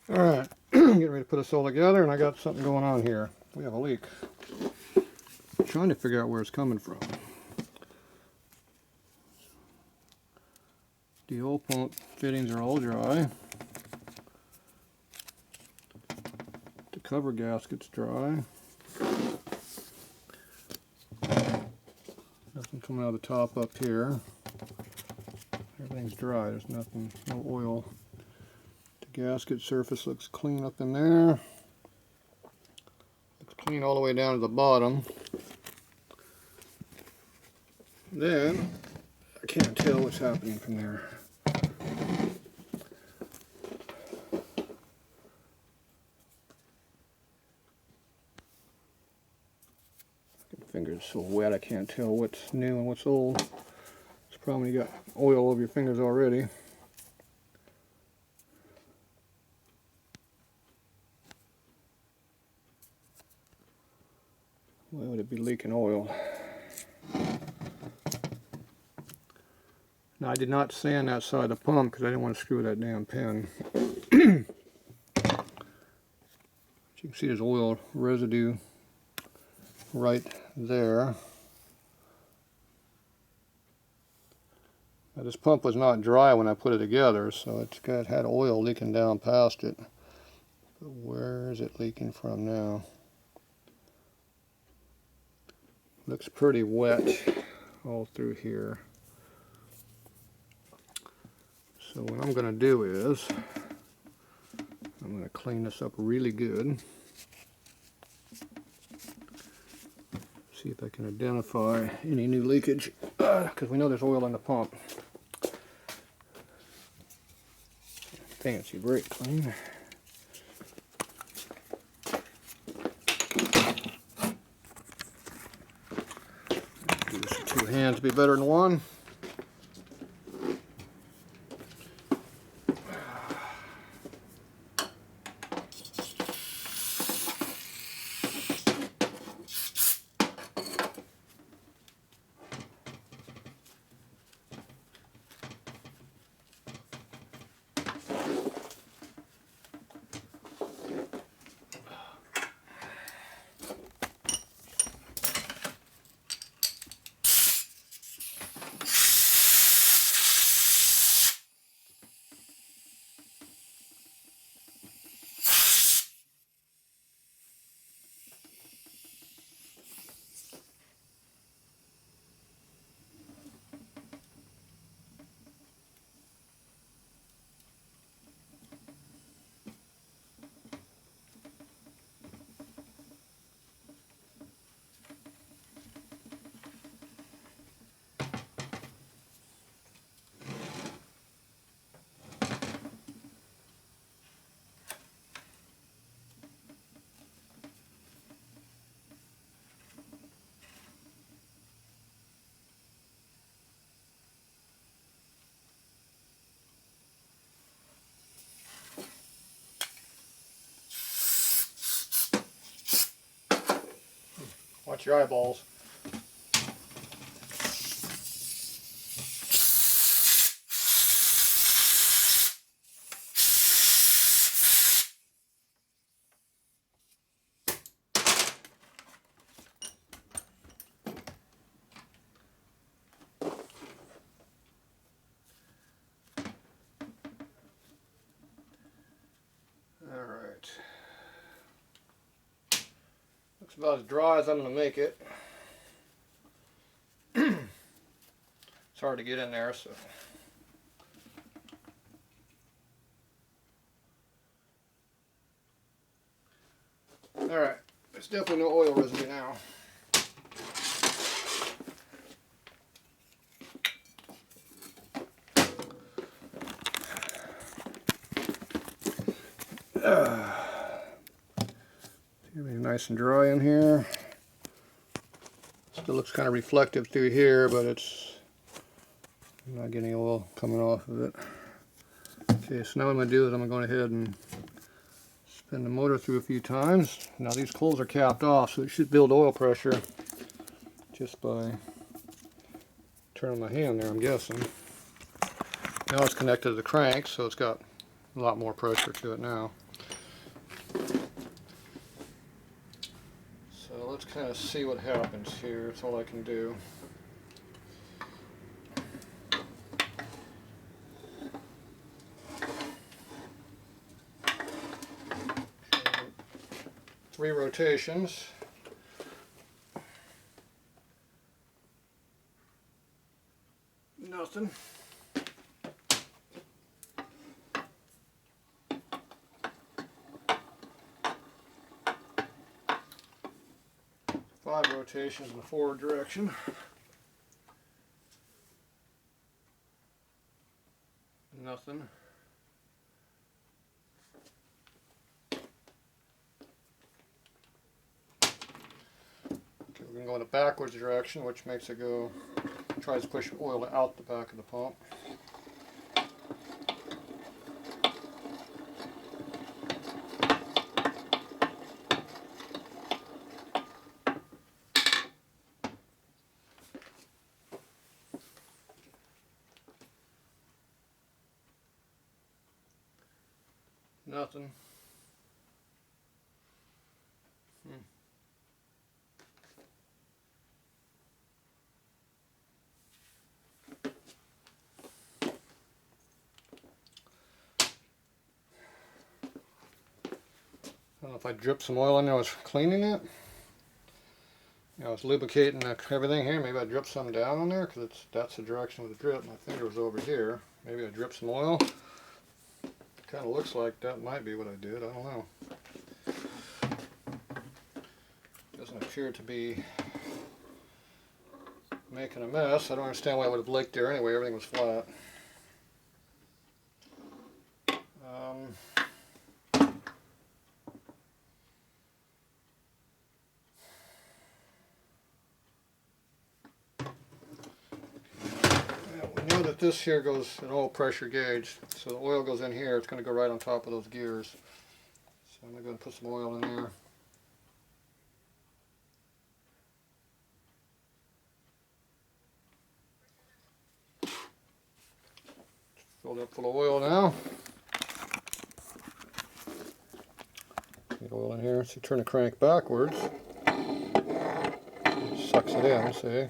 Alright, getting ready to put this all together, and I got something going on here. We have a leak. I'm trying to figure out where it's coming from. The oil pump fittings are all dry. The cover gasket's dry. Nothing coming out of the top up here. Everything's dry, there's nothing, no oil. The gasket surface looks clean up in there. Looks clean all the way down to the bottom. Then, I can't tell what's happening from there. My finger's so wet I can't tell what's new and what's old. It's probably got oil all over your fingers already. Why would it be leaking oil? Now I did not sand that side of the pump because I didn't want to screw that damn pin. As you can see, there's oil residue right there. Now, this pump was not dry when I put it together, so it had oil leaking down past it. But where is it leaking from now? Looks pretty wet all through here. So what I'm going to do is, I'm going to clean this up really good. See if I can identify any new leakage, because we know there's oil in the pump. Fancy brake clean. Do this with 2 hands to be better than one. Watch your eyeballs. All right. Looks about as dry as I'm going to make it. It's hard to get in there, so. Alright, there's definitely no oil residue now. Everything nice and dry in here. Still looks kind of reflective through here, but I'm not getting any oil coming off of it. Okay, so now what I'm going to do is I'm going to go ahead and spin the motor through a few times. Now these coils are capped off, so it should build oil pressure just by turning my hand there, I'm guessing. Now it's connected to the crank, so it's got a lot more pressure to it now. kind of see what happens here. That's all I can do. Three rotations. Nothing. Five rotations in the forward direction. Nothing. Okay, we're going to go in the backwards direction, which makes it go, tries to push oil out the back of the pump. Nothing. I don't know if I dripped some oil in there. I was cleaning it. I was lubricating everything here. Maybe I dripped some down on there because that's the direction of the drip. My finger was over here. Maybe I dripped some oil. Kind of looks like that might be what I did. I don't know. Doesn't appear to be making a mess. I don't understand why it would have leaked there anyway. Everything was flat. We know that this here goes an oil pressure gauge. So the oil goes in here. It's going to go right on top of those gears. So I'm going to go and put some oil in there. Filled up full of oil now. Get oil in here. So you turn the crank backwards. It sucks it in, see?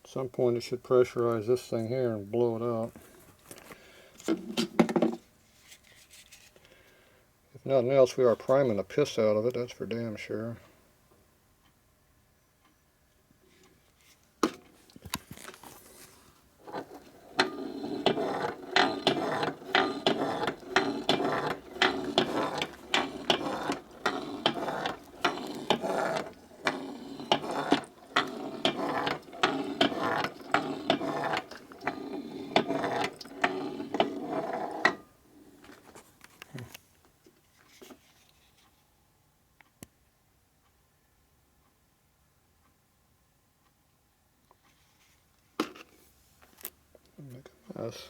At some point it should pressurize this thing here and blow it out. If nothing else, we are priming the piss out of it, that's for damn sure. Make a mess.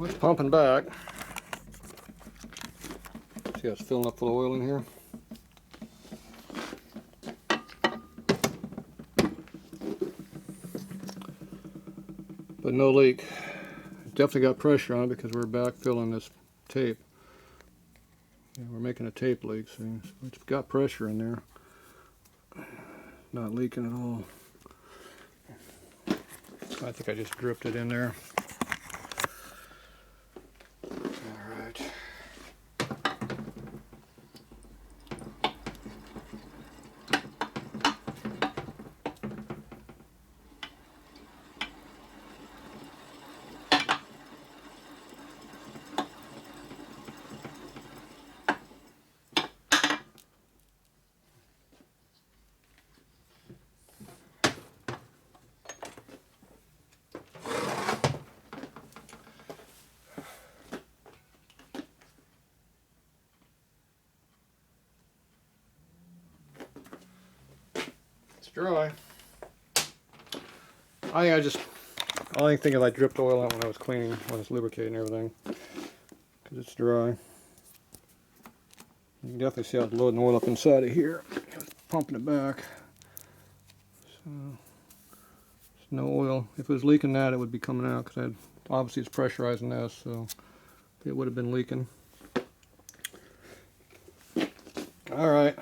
It's pumping back. See how it's filling up full of oil in here? But no leak. Definitely got pressure on it because we're back filling this tape. Yeah, we're making a tape leak, see? So it's got pressure in there. Not leaking at all. I think I just dripped it in there. dry. I think I dripped oil out when I was cleaning, when I was lubricating everything, because it's dry. You can definitely see I was loading oil up inside of here, pumping it back. So, there's no oil. If it was leaking that, it would be coming out, because obviously it's pressurizing this, so it would have been leaking. All right.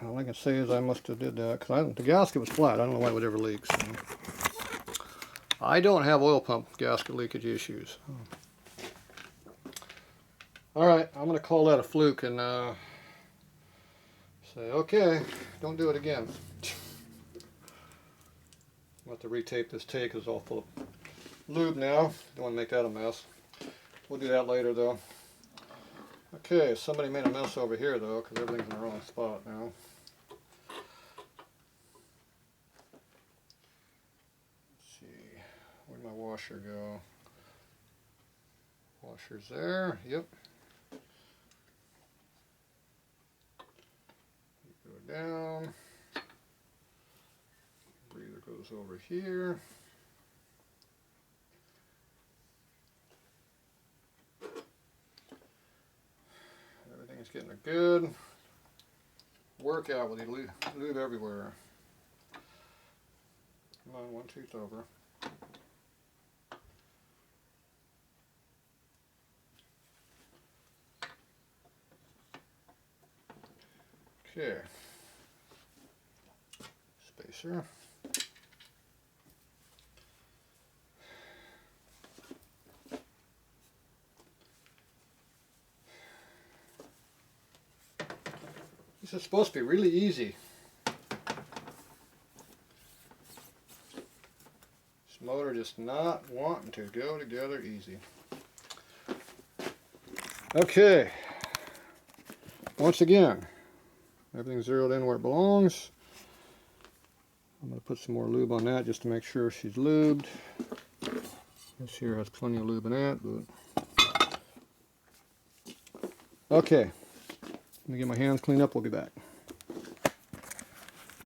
All I can say is I must have did that, because the gasket was flat. I don't know why it would ever leak. So. I don't have oil pump gasket leakage issues. All right, I'm going to call that a fluke and say, okay, don't do it again. I'll have to retape this tape because it's all full of lube now. Don't want to make that a mess. We'll do that later though. Okay, somebody made a mess over here though, because everything's in the wrong spot now. Where'd my washer go? Washer's there, yep. Go down. Breather goes over here. Everything's getting a good workout with the lube everywhere. Come on, one tooth over. Okay, spacer. This is supposed to be really easy. This motor just not wanting to go together easy. Okay. Once again, everything's zeroed in where it belongs. I'm going to put some more lube on that just to make sure she's lubed. This here has plenty of lube in it, but okay. Let me get my hands cleaned up, we'll be back.